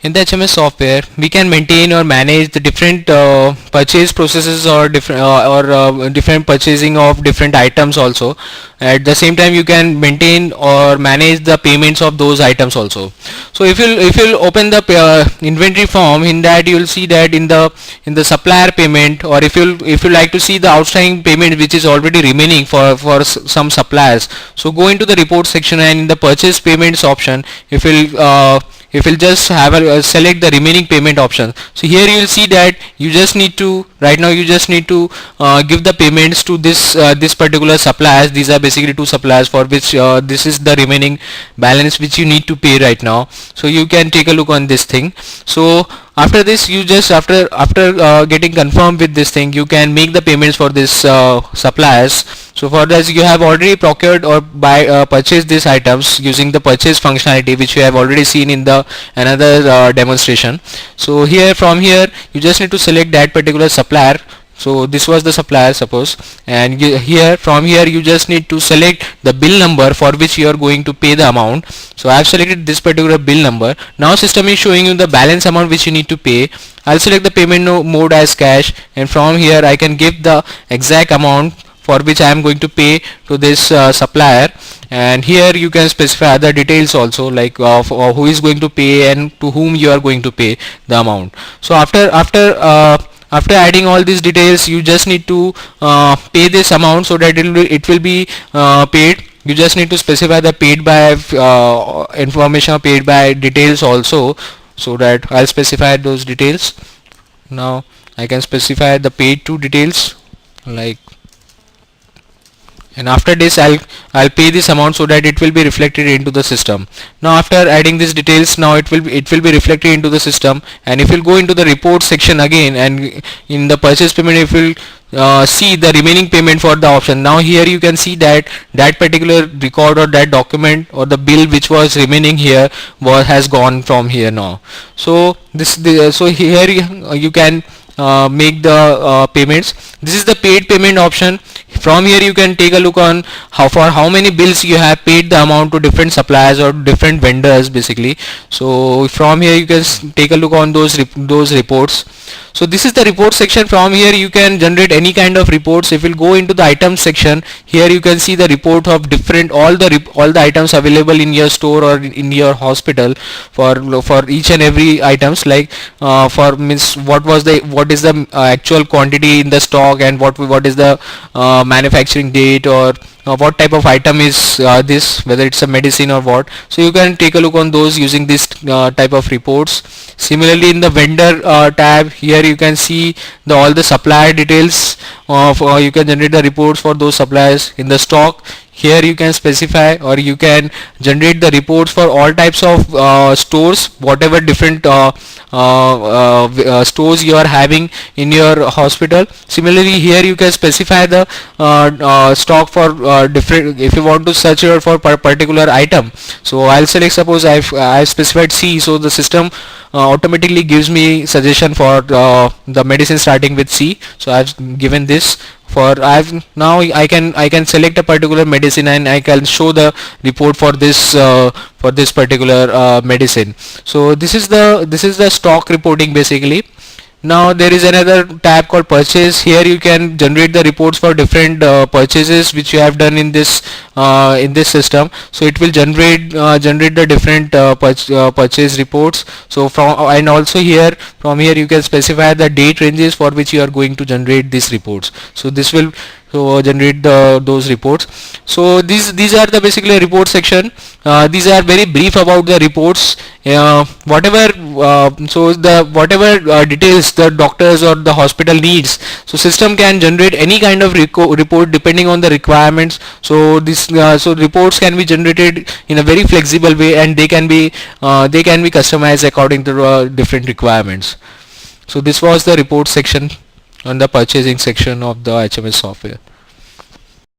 In the HMS software, we can maintain or manage the different purchase processes or different purchasing of different items also. At the same time, you can maintain or manage the payments of those items also. So if you'll open the inventory form, in that you will see that in the supplier payment, or if you like to see the outstanding payment which is already remaining for some suppliers. So go into the report section, and in the purchase payments option, if you'll just have select the remaining payment option. So here you will see that you just need to right now you just need to give the payments to this particular suppliers. These are basically two suppliers for which this is the remaining balance which you need to pay right now. So you can take a look on this thing. So after this, you just after getting confirmed with this thing, you can make the payments for this suppliers. So for this, you have already procured or purchased these items using the purchase functionality, which you have already seen in the another demonstration. So from here you just need to select that particular supplier. So this was the supplier, suppose, and from here you just need to select the bill number for which you are going to pay the amount. So I have selected this particular bill number. Now system is showing you the balance amount which you need to pay. I'll select the payment mode as cash, and from here I can give the exact amount for which I am going to pay to this supplier. And here you can specify other details also, like who is going to pay and to whom you are going to pay the amount. So after adding all these details, you just need to pay this amount so that it will be paid. You just need to specify the paid by information or paid by details also, so that I'll specify those details. Now I can specify the paid to details, like, and after this I'll pay this amount so that it will be reflected into the system. Now after adding these details, now it will be reflected into the system. And if you'll go into the report section again, and in the purchase payment, if you'll see the remaining payment for the option, now here you can see that particular record or that document or the bill which was remaining here has gone from here now. So so here you can make the payments. This is the paid payment option. From here you can take a look on how many bills you have paid the amount to different suppliers or different vendors basically. So from here you can take a look on those reports. So this is the report section. From here you can generate any kind of reports. If you go into the items section, here you can see the report of all the items available in your store or in your hospital for each and every items, like for means what is the actual quantity in the stock, and what is the manufacturing date, or what type of item is this, whether it's a medicine or what. So you can take a look on those using this type of reports. Similarly, in the vendor tab, here you can see all the supplier details of you can generate the reports for those suppliers. In the stock, here you can specify or you can generate the reports for all types of stores, whatever different stores you are having in your hospital. Similarly, here you can specify the stock for different, if you want to search for particular item. So I'll select, suppose I've specified C, so the system automatically gives me suggestion for the medicine starting with C. So I've given this. I can select a particular medicine, and I can show the report for this particular medicine. So this is the stock reporting basically. Now there is another tab called purchase. Here you can generate the reports for different purchases which you have done in this system. So it will generate the different purchase reports. So and also from here you can specify the date ranges for which you are going to generate these reports. So this will generate those reports. So these are the basically report section. These are very brief about the reports. Whatever details the doctors or the hospital needs, so system can generate any kind of report depending on the requirements. So reports can be generated in a very flexible way, and they can be customized according to different requirements. So this was the report section on the purchasing section of the HMS software.